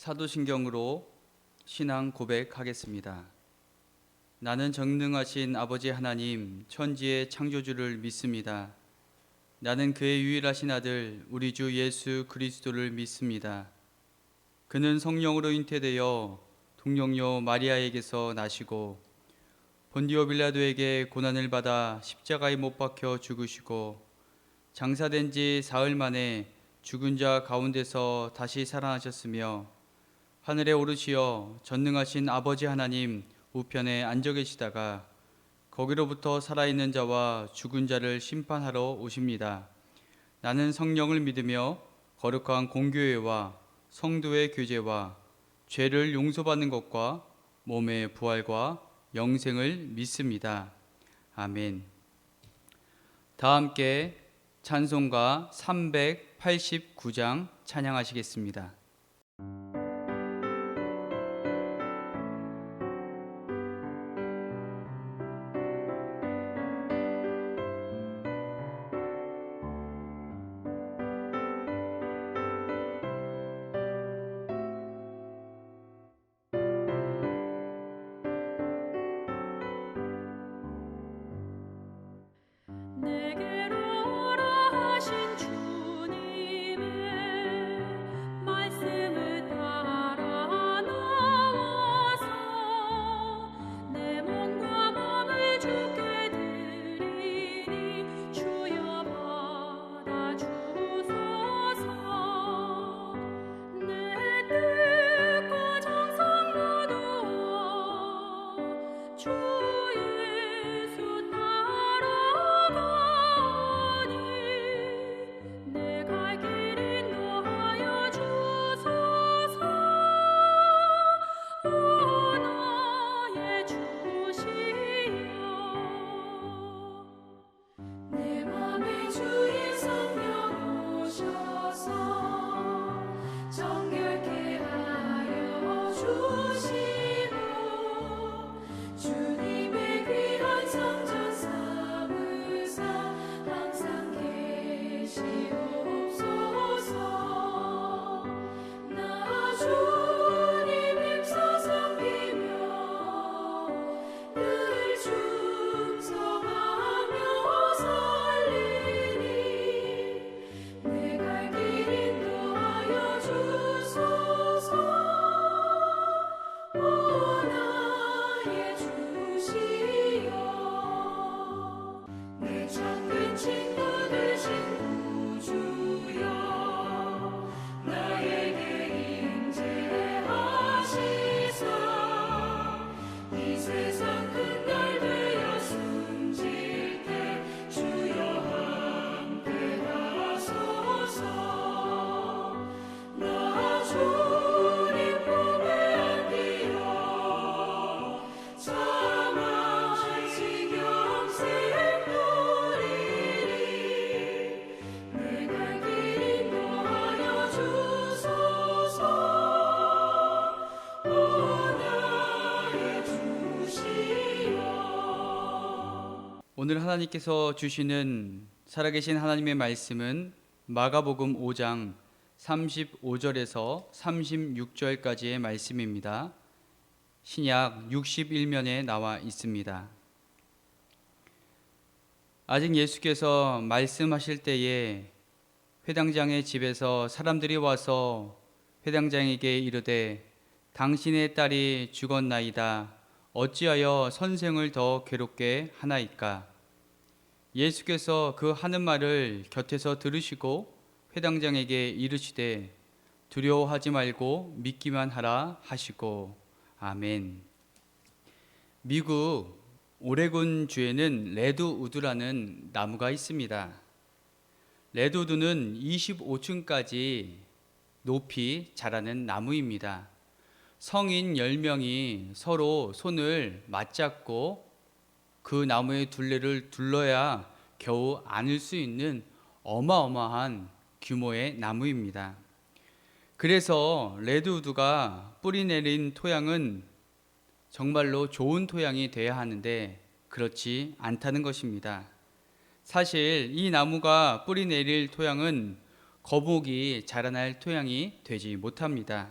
사도신경으로 신앙 고백하겠습니다. 나는 전능하신 아버지 하나님, 천지의 창조주를 믿습니다. 나는 그의 유일하신 아들, 우리 주 예수 그리스도를 믿습니다. 그는 성령으로 잉태되어 동정녀 마리아에게서 나시고 본디오 빌라도에게 고난을 받아 십자가에 못 박혀 죽으시고 장사된 지 사흘 만에 죽은 자 가운데서 다시 살아나셨으며 하늘에 오르시어 전능하신 아버지 하나님 우편에 앉아 계시다가 거기로부터 살아있는 자와 죽은 자를 심판하러 오십니다. 나는 성령을 믿으며 거룩한 공교회와 성도의 교제와 죄를 용서받는 것과 몸의 부활과 영생을 믿습니다. 아멘. 다 함께 찬송가 389장 찬양하시겠습니다. 내게로 오라 하신 주님의 말씀을 따라 나와서 내 몸과 마음을 주께 드리니 주여 받아주소서. 내 뜻과 정성 모두 주 예수 따라가니 내 갈 길 인도하여 주소서. 오 나의 주시여, 내 맘에 주의 성령 오셔서 정결케 하여 주시고 주님의 귀한 성전 삼으사 항상 계시옵소서. 나 주님 힘써 섬기며 늘 충성하며 살리니 내 갈 길 인도하여 주소서. 오 나의 주시여, 내 참된 친구 되신 구주여, 나에게 임재하시사 이 세상 큰 날 되어 숨질 때 주여 함께 하소서. 나 주님 품에 안기어 참아 지경생 누리리 내 갈 길 인도하여 주소서. 오 나의 주시여. 오늘 하나님께서 주시는 살아계신 하나님의 말씀은 마가복음 5장 35절에서 36절까지의 말씀입니다. 신약 61면에 나와 있습니다. 아직 예수께서 말씀하실 때에 회당장의 집에서 사람들이 와서 회당장에게 이르되 당신의 딸이 죽었나이다. 어찌하여 선생을 더 괴롭게 하나이까? 예수께서 그 하는 말을 곁에서 들으시고 회당장에게 이르시되 두려워하지 말고 믿기만 하라 하시고 아멘. 미국 오레곤 주에는 레드우드라는 나무가 있습니다. 레드우드는 25층까지 높이 자라는 나무입니다. 성인 10명이 서로 손을 맞잡고 그 나무의 둘레를 둘러야 겨우 안을 수 있는 어마어마한 규모의 나무입니다. 그래서 레드우드가 뿌리 내린 토양은 정말로 좋은 토양이 돼야 하는데 그렇지 않다는 것입니다. 사실 이 나무가 뿌리 내릴 토양은 거목이 자라날 토양이 되지 못합니다.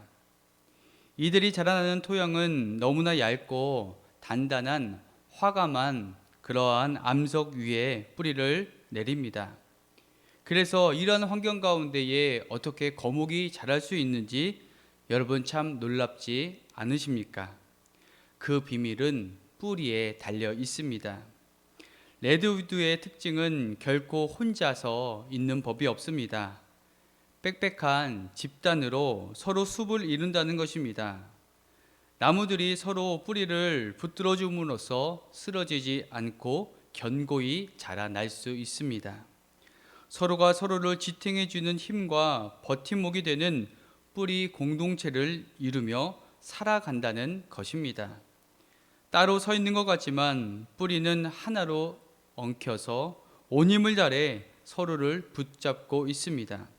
이들이 자라나는 토양은 너무나 얇고 단단한 화감한 그러한 암석 위에 뿌리를 내립니다. 그래서 이런 환경 가운데에 어떻게 거목이 자랄 수 있는지 여러분 참 놀랍지 않으십니까? 그 비밀은 뿌리에 달려 있습니다. 레드우드의 특징은 결코 혼자서 있는 법이 없습니다. 빽빽한 집단으로 서로 숲을 이룬다는 것입니다. 나무들이 서로 뿌리를 붙들어 줌으로써 쓰러지지 않고 견고히 자라날 수 있습니다. 서로가 서로를 지탱해 주는 힘과 버팀목이 되는 뿌리 공동체를 이루며 살아간다는 것입니다. 따로 서 있는 것 같지만 뿌리는 하나로 엉켜서 온 힘을 다해 서로를 붙잡고 있습니다.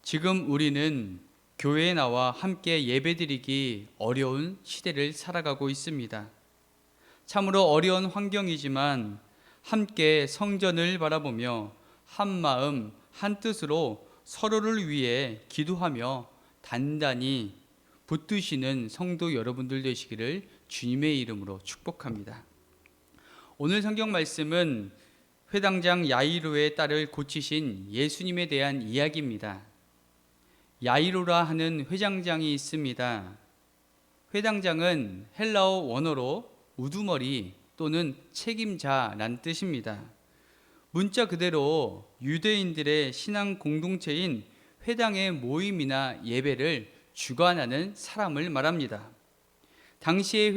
지금 우리는 교회에 나와 함께 예배드리기 어려운 시대를 살아가고 있습니다. 참으로 어려운 환경이지만 함께 성전을 바라보며 한 마음 한 뜻으로 서로를 위해 기도하며 단단히 붙드시는 성도 여러분들 되시기를 주님의 이름으로 축복합니다. 오늘 성경 말씀은 회당장 야이로의 딸을 고치신 예수님에 대한 이야기입니다. 야이로라 하는 회당장이 있습니다. 회당장은 헬라어 원어로 우두머리 또는 책임자란 뜻입니다. 문자 그대로 유대인들의 신앙 공동체인 회당의 모임이나 예배를 주관하는 사람을 말합니다. 당시의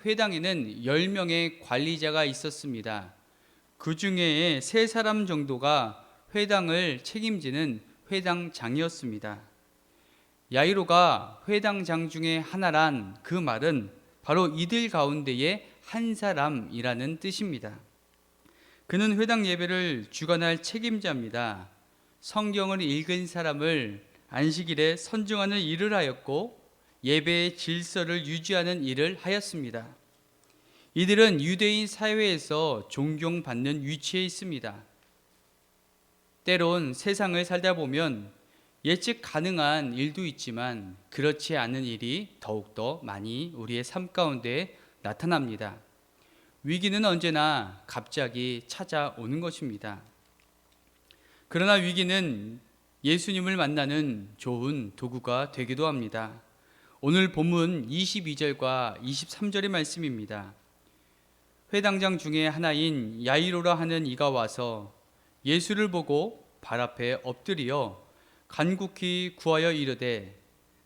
회당에는 10명의 관리자가 있었습니다. 그 중에 3사람 정도가 회당을 책임지는 회당장이었습니다. 야이로가 회당장 중에 하나란 그 말은 바로 이들 가운데의 한 사람이라는 뜻입니다. 그는 회당 예배를 주관할 책임자입니다. 성경을 읽은 사람을 안식일에 선정하는 일을 하였고 예배의 질서를 유지하는 일을 하였습니다. 이들은 유대인 사회에서 존경받는 위치에 있습니다. 때론 세상을 살다 보면 예측 가능한 일도 있지만 그렇지 않은 일이 더욱더 많이 우리의 삶 가운데 나타납니다. 위기는 언제나 갑자기 찾아오는 것입니다. 그러나 위기는 예수님을 만나는 좋은 도구가 되기도 합니다. 오늘 본문 22절과 23절의 말씀입니다. 회당장 중에 하나인 야이로라 하는 이가 와서 예수를 보고 발 앞에 엎드려 간곡히 구하여 이르되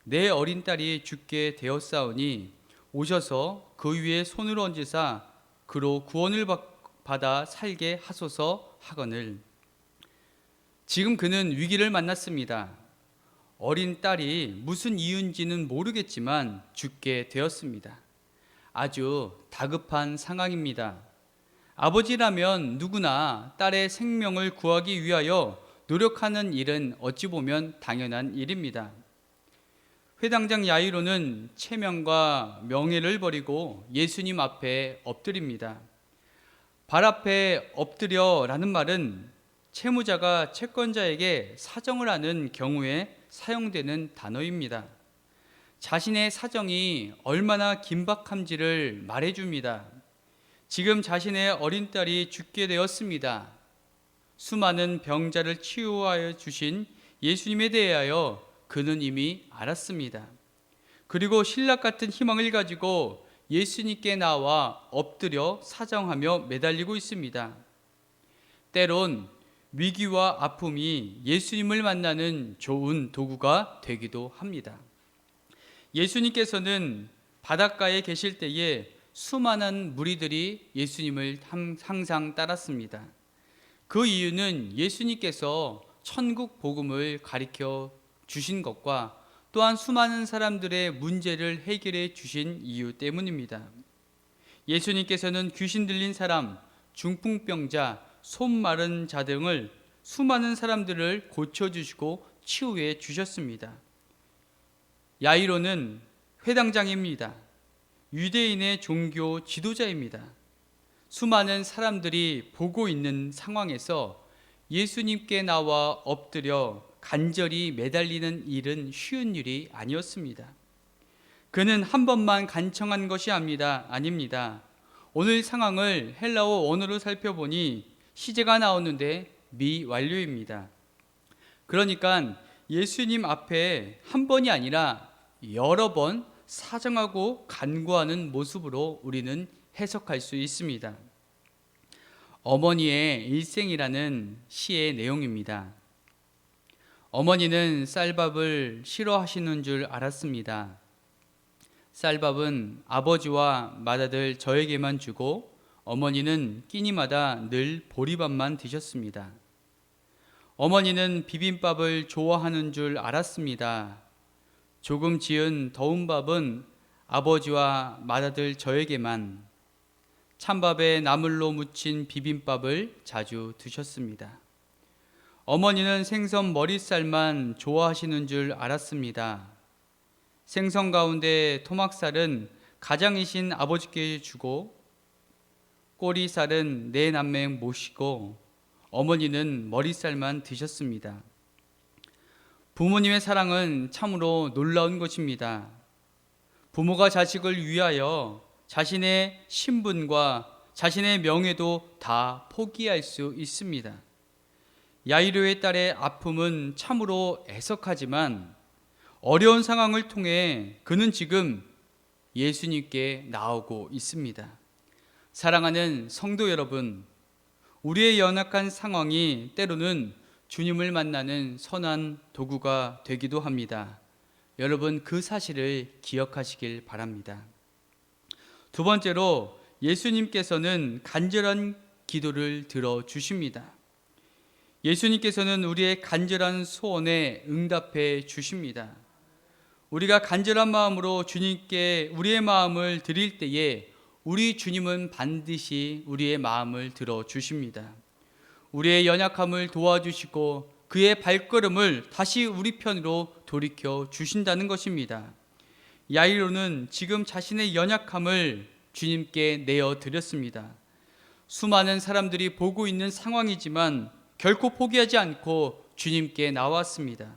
내 어린 딸이 죽게 되었사오니 오셔서 그 위에 손을 얹으사 그로 구원을 받아 살게 하소서 하거늘. 지금 그는 위기를 만났습니다. 어린 딸이 무슨 이유인지는 모르겠지만 죽게 되었습니다. 아주 다급한 상황입니다. 아버지라면 누구나 딸의 생명을 구하기 위하여 노력하는 일은 어찌 보면 당연한 일입니다. 회당장 야이로는 체면과 명예를 버리고 예수님 앞에 엎드립니다. 발 앞에 엎드려라는 말은 채무자가 채권자에게 사정을 하는 경우에 사용되는 단어입니다. 자신의 사정이 얼마나 긴박한지를 말해줍니다. 지금 자신의 어린 딸이 죽게 되었습니다. 수많은 병자를 치유하여 주신 예수님에 대하여 그는 이미 알았습니다. 그리고 신락 같은 희망을 가지고 예수님께 나와 엎드려 사정하며 매달리고 있습니다. 때론 위기와 아픔이 예수님을 만나는 좋은 도구가 되기도 합니다. 예수님께서는 바닷가에 계실 때에 수많은 무리들이 예수님을 항상 따랐습니다. 그 이유는 예수님께서 천국 복음을 가르쳐 주신 것과 또한 수많은 사람들의 문제를 해결해 주신 이유 때문입니다. 예수님께서는 귀신 들린 사람, 중풍병자, 손 마른 자 등을 수많은 사람들을 고쳐주시고 치유해 주셨습니다. 야이로는 회당장입니다. 유대인의 종교 지도자입니다. 수많은 사람들이 보고 있는 상황에서 예수님께 나와 엎드려 간절히 매달리는 일은 쉬운 일이 아니었습니다. 그는 한 번만 간청한 것이 아닙니다. 오늘 상황을 헬라어 원어로 살펴보니 시제가 나오는데 미완료입니다. 그러니까 예수님 앞에 한 번이 아니라 여러 번 사정하고 간구하는 모습으로 우리는 해석할 수 있습니다. 어머니의 일생이라는 시의 내용입니다. 어머니는 쌀밥을 싫어하시는 줄 알았습니다. 쌀밥은 아버지와 맏아들 저에게만 주고 어머니는 끼니마다 늘 보리밥만 드셨습니다. 어머니는 비빔밥을 좋아하는 줄 알았습니다. 조금 지은 더운 밥은 아버지와 맏아들 저에게만, 찬밥에 나물로 무친 비빔밥을 자주 드셨습니다. 어머니는 생선 머리살만 좋아하시는 줄 알았습니다. 생선 가운데 토막살은 가장이신 아버지께 주고 꼬리살은 내 남매 모시고 어머니는 머리살만 드셨습니다. 부모님의 사랑은 참으로 놀라운 것입니다. 부모가 자식을 위하여 자신의 신분과 자신의 명예도 다 포기할 수 있습니다. 야이로의 딸의 아픔은 참으로 애석하지만 어려운 상황을 통해 그는 지금 예수님께 나오고 있습니다. 사랑하는 성도 여러분, 우리의 연약한 상황이 때로는 주님을 만나는 선한 도구가 되기도 합니다. 여러분, 그 사실을 기억하시길 바랍니다. 두 번째로, 예수님께서는 간절한 기도를 들어주십니다. 예수님께서는 우리의 간절한 소원에 응답해 주십니다. 우리가 간절한 마음으로 주님께 우리의 마음을 드릴 때에 우리 주님은 반드시 우리의 마음을 들어주십니다. 우리의 연약함을 도와주시고 그의 발걸음을 다시 우리 편으로 돌이켜 주신다는 것입니다. 야이로는 지금 자신의 연약함을 주님께 내어드렸습니다. 수많은 사람들이 보고 있는 상황이지만 결코 포기하지 않고 주님께 나왔습니다.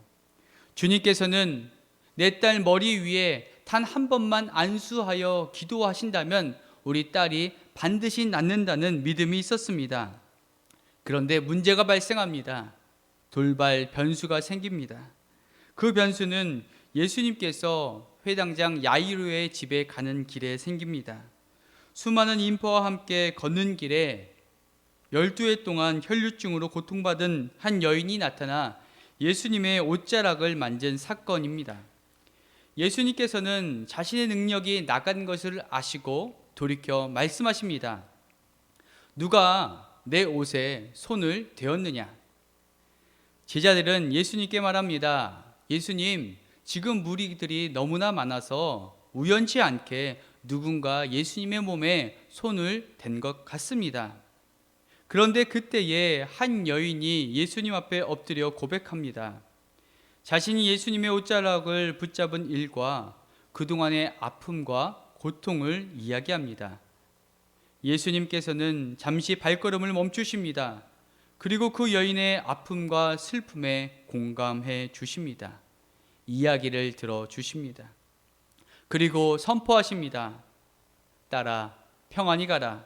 주님께서는 내 딸 머리 위에 단 한 번만 안수하여 기도하신다면 우리 딸이 반드시 낫는다는 믿음이 있었습니다. 그런데 문제가 발생합니다. 돌발 변수가 생깁니다. 그 변수는 예수님께서 회당장 야이로의 집에 가는 길에 생깁니다. 수많은 인파와 함께 걷는 길에 12해 동안 혈류증으로 고통받은 한 여인이 나타나 예수님의 옷자락을 만진 사건입니다. 예수님께서는 자신의 능력이 나간 것을 아시고 돌이켜 말씀하십니다. 누가 내 옷에 손을 대었느냐? 제자들은 예수님께 말합니다. 예수님, 지금 무리들이 너무나 많아서 우연치 않게 누군가 예수님의 몸에 손을 댄 것 같습니다. 그런데 그때에 한 여인이 예수님 앞에 엎드려 고백합니다. 자신이 예수님의 옷자락을 붙잡은 일과 그동안의 아픔과 고통을 이야기합니다. 예수님께서는 잠시 발걸음을 멈추십니다. 그리고 그 여인의 아픔과 슬픔에 공감해 주십니다. 이야기를 들어주십니다. 그리고 선포하십니다. 딸아, 평안히 가라.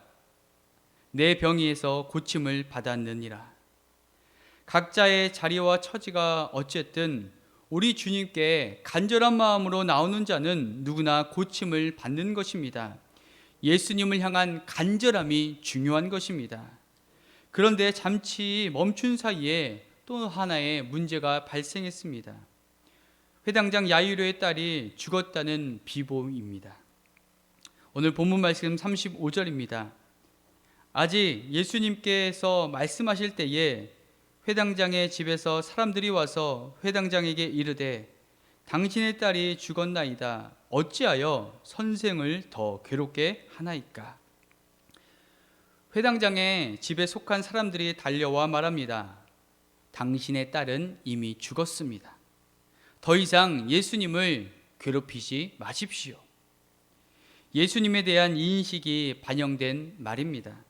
내 병이에서 고침을 받았느니라. 각자의 자리와 처지가 어쨌든 우리 주님께 간절한 마음으로 나오는 자는 누구나 고침을 받는 것입니다. 예수님을 향한 간절함이 중요한 것입니다. 그런데 잠시 멈춘 사이에 또 하나의 문제가 발생했습니다. 회당장 야이로의 딸이 죽었다는 비보입니다. 오늘 본문 말씀 35절입니다. 아직 예수님께서 말씀하실 때에 회당장의 집에서 사람들이 와서 회당장에게 이르되 당신의 딸이 죽었나이다. 어찌하여 선생을 더 괴롭게 하나이까? 회당장의 집에 속한 사람들이 달려와 말합니다. 당신의 딸은 이미 죽었습니다. 더 이상 예수님을 괴롭히지 마십시오. 예수님에 대한 인식이 반영된 말입니다.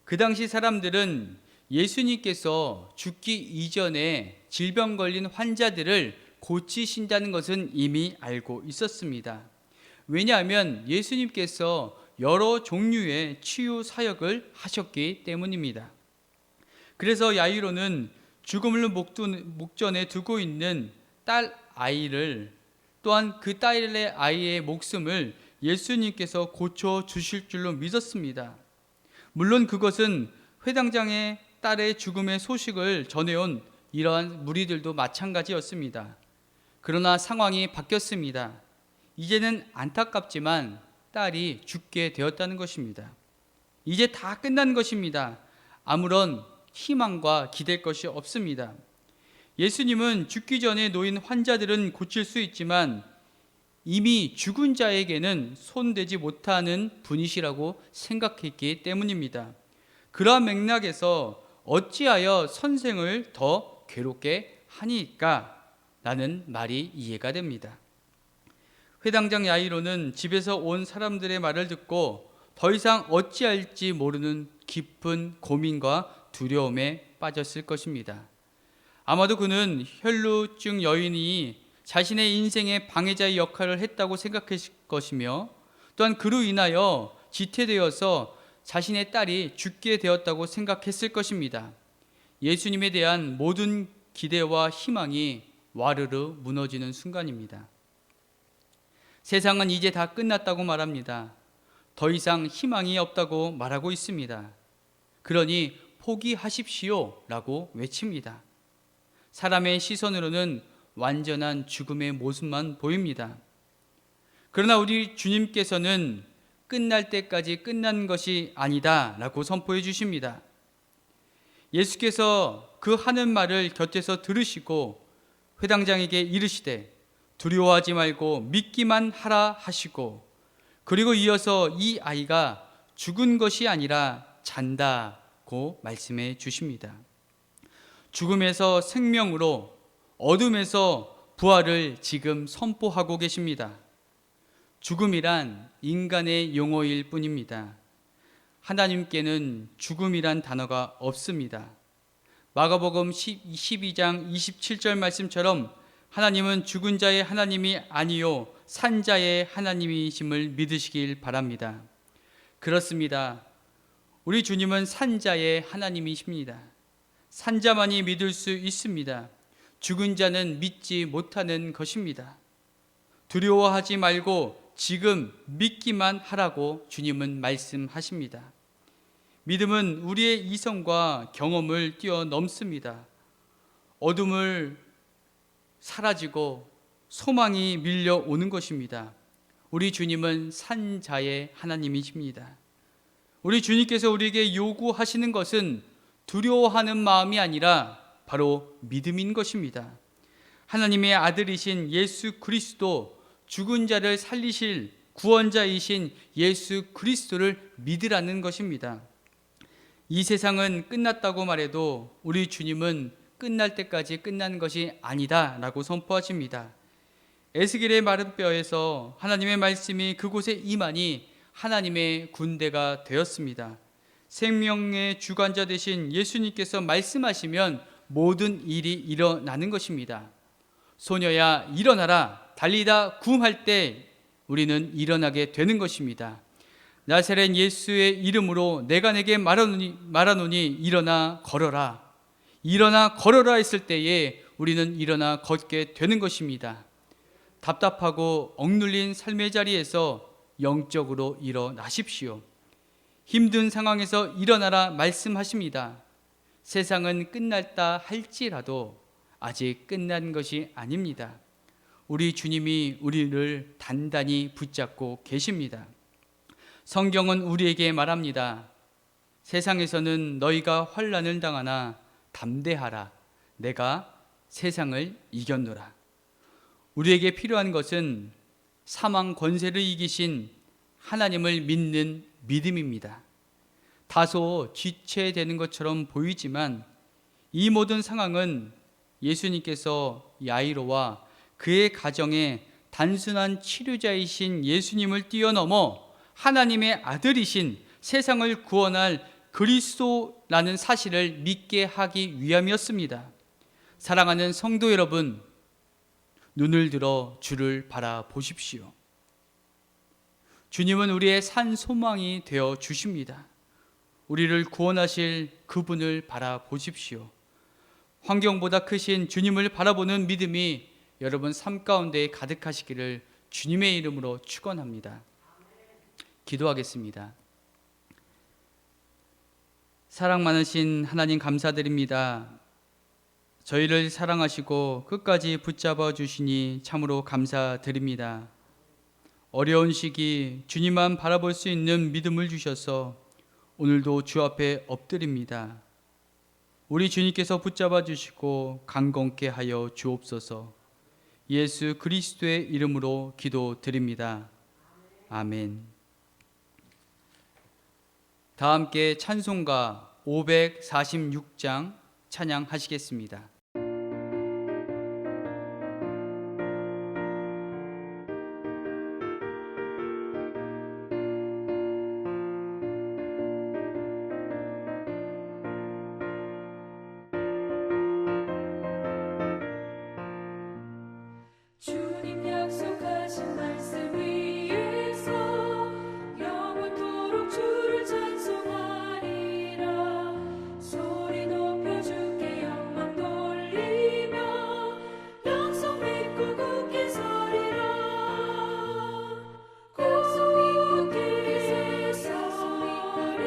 그 당시 사람들은 예수님께서 죽기 이전에 질병 걸린 환자들을 고치신다는 것은 이미 알고 있었습니다. 왜냐하면 예수님께서 여러 종류의 치유 사역을 하셨기 때문입니다. 그래서 야이로는 죽음을 목전에 두고 있는 딸 아이를, 또한 그 딸의 아이의 목숨을 예수님께서 고쳐 주실 줄로 믿었습니다. 물론 그것은 회당장의 딸의 죽음의 소식을 전해온 이러한 무리들도 마찬가지였습니다. 그러나 상황이 바뀌었습니다. 이제는 안타깝지만 딸이 죽게 되었다는 것입니다. 이제 다 끝난 것입니다. 아무런 희망과 기댈 것이 없습니다. 예수님은 죽기 전에 놓인 환자들은 고칠 수 있지만 이미 죽은 자에게는 손대지 못하는 분이시라고 생각했기 때문입니다. 그러한 맥락에서 어찌하여 선생을 더 괴롭게 하니까? 라는 말이 이해가 됩니다. 회당장 야이로는 집에서 온 사람들의 말을 듣고 더 이상 어찌할지 모르는 깊은 고민과 두려움에 빠졌을 것입니다. 아마도 그는 혈루증 여인이 자신의 인생의 방해자의 역할을 했다고 생각했을 것이며, 또한 그로 인하여 지태되어서 자신의 딸이 죽게 되었다고 생각했을 것입니다. 예수님에 대한 모든 기대와 희망이 와르르 무너지는 순간입니다. 세상은 이제 다 끝났다고 말합니다. 더 이상 희망이 없다고 말하고 있습니다. 그러니 포기하십시오 라고 외칩니다. 사람의 시선으로는 완전한 죽음의 모습만 보입니다. 그러나 우리 주님께서는 끝날 때까지 끝난 것이 아니다 라고 선포해 주십니다. 예수께서 그 하는 말을 곁에서 들으시고 회당장에게 이르시되 두려워하지 말고 믿기만 하라 하시고, 그리고 이어서 이 아이가 죽은 것이 아니라 잔다고 말씀해 주십니다. 죽음에서 생명으로, 어둠에서 부활을 지금 선포하고 계십니다. 죽음이란 인간의 용어일 뿐입니다. 하나님께는 죽음이란 단어가 없습니다. 마가복음 12장 27절 말씀처럼 하나님은 죽은 자의 하나님이 아니요 산 자의 하나님이심을 믿으시길 바랍니다. 그렇습니다. 우리 주님은 산 자의 하나님이십니다. 산 자만이 믿을 수 있습니다. 죽은 자는 믿지 못하는 것입니다. 두려워하지 말고 지금 믿기만 하라고 주님은 말씀하십니다. 믿음은 우리의 이성과 경험을 뛰어넘습니다. 어둠을 사라지고 소망이 밀려오는 것입니다. 우리 주님은 산 자의 하나님이십니다. 우리 주님께서 우리에게 요구하시는 것은 두려워하는 마음이 아니라 바로 믿음인 것입니다. 하나님의 아들이신 예수 그리스도, 죽은 자를 살리실 구원자이신 예수 그리스도를 믿으라는 것입니다. 이 세상은 끝났다고 말해도 우리 주님은 끝날 때까지 끝난 것이 아니다 라고 선포하십니다. 에스겔의 마른 뼈에서 하나님의 말씀이 그곳에 임하니 하나님의 군대가 되었습니다. 생명의 주관자 되신 예수님께서 말씀하시면 모든 일이 일어나는 것입니다. 소녀야 일어나라, 달리다 굼할 때 우리는 일어나게 되는 것입니다. 나사렛 예수의 이름으로 내가 내게 말하노니 일어나 걸어라. 일어나 걸어라 했을 때에 우리는 일어나 걷게 되는 것입니다. 답답하고 억눌린 삶의 자리에서 영적으로 일어나십시오. 힘든 상황에서 일어나라 말씀하십니다. 세상은 끝났다 할지라도 아직 끝난 것이 아닙니다. 우리 주님이 우리를 단단히 붙잡고 계십니다. 성경은 우리에게 말합니다. 세상에서는 너희가 환난을 당하나 담대하라. 내가 세상을 이겼노라. 우리에게 필요한 것은 사망 권세를 이기신 하나님을 믿는 믿음입니다. 다소 지체되는 것처럼 보이지만 이 모든 상황은 예수님께서 야이로와 그의 가정에 단순한 치료자이신 예수님을 뛰어넘어 하나님의 아들이신 세상을 구원할 그리스도라는 사실을 믿게 하기 위함이었습니다. 사랑하는 성도 여러분, 눈을 들어 주를 바라보십시오. 주님은 우리의 산 소망이 되어 주십니다. 우리를 구원하실 그분을 바라보십시오. 환경보다 크신 주님을 바라보는 믿음이 여러분 삶 가운데 가득하시기를 주님의 이름으로 축원합니다. 기도하겠습니다. 사랑 많으신 하나님 감사드립니다. 저희를 사랑하시고 끝까지 붙잡아 주시니 참으로 감사드립니다. 어려운 시기 주님만 바라볼 수 있는 믿음을 주셔서 오늘도 주 앞에 엎드립니다. 우리 주님께서 붙잡아 주시고 강건케 하여 주옵소서. 예수 그리스도의 이름으로 기도드립니다. 아멘. 다 함께 찬송가 546장 찬양하시겠습니다. 주님 약속하신 말씀 위에서 영원토록 주를 찬송하리라. 소리 높여 주께 영광 돌리며 약속 믿고 굳게 서리라. 굳게 서리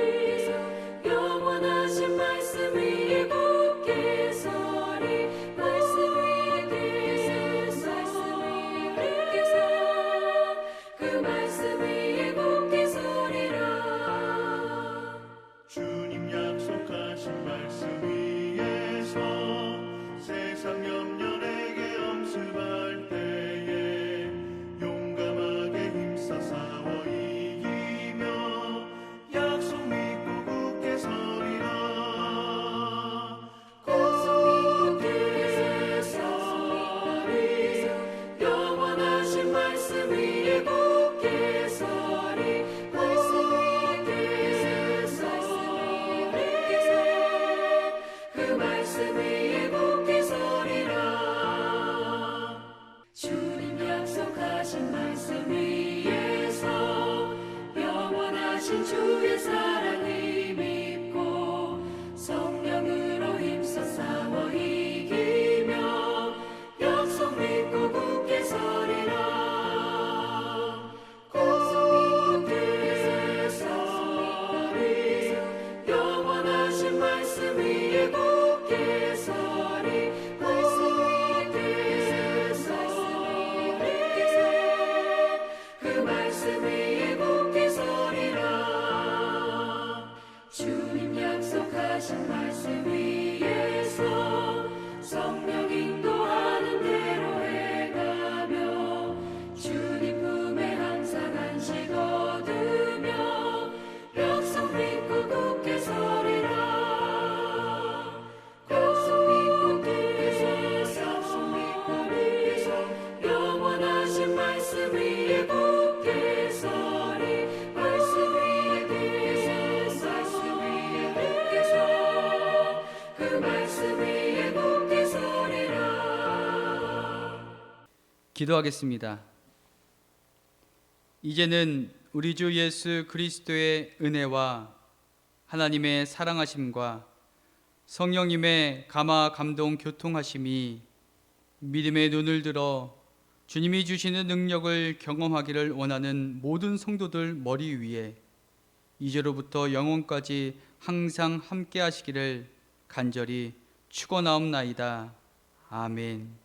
영원하신 말씀 위에 굳게 서리. 말씀 위에 그 말씀 위에 굳게 서리라. 주님 약속하신 말씀 위에서 세상 염려 내게 엄습할 때에 용감하게 힘써 싸워 이기며 약속 믿고 굳게 서리라. 굳게 서리 영원하신 말씀 위에 굳게 서리. 말씀 위에 서리 그 말씀 위에 굳게 서리라. 주님 약속하신 말씀 위에서 영원하신 주의 사랑을 믿고 성령으로 힘써 싸워 이기며 약속 믿고 굳게 서리라. 굳게 서리 영원하신 말씀 위에 굳게 서리. 말씀 위에 서리 그 말씀 위에 굳게 서리라. 주님 약속하신 말씀 위에서 성령 인도하는 대로 해가며 주님 품에 항상 안식 얻으며 약속 믿고 굳게 서리라. 약속 믿고 굳게 서리 영원하신 말씀 위에 굳게 서리. 말씀 위에 굳게 서 그 말씀 위에 굳게 서리라. 기도하겠습니다. 이제는 우리 주 예수 그리스도의 은혜와 하나님의 사랑하심과 성령님의 감화 감동 교통하심이 믿음의 눈을 들어 주님이 주시는 능력을 경험하기를 원하는 모든 성도들 머리 위에 이제로부터 영원까지 항상 함께 하시기를 간절히 축원하옵나이다. 아멘.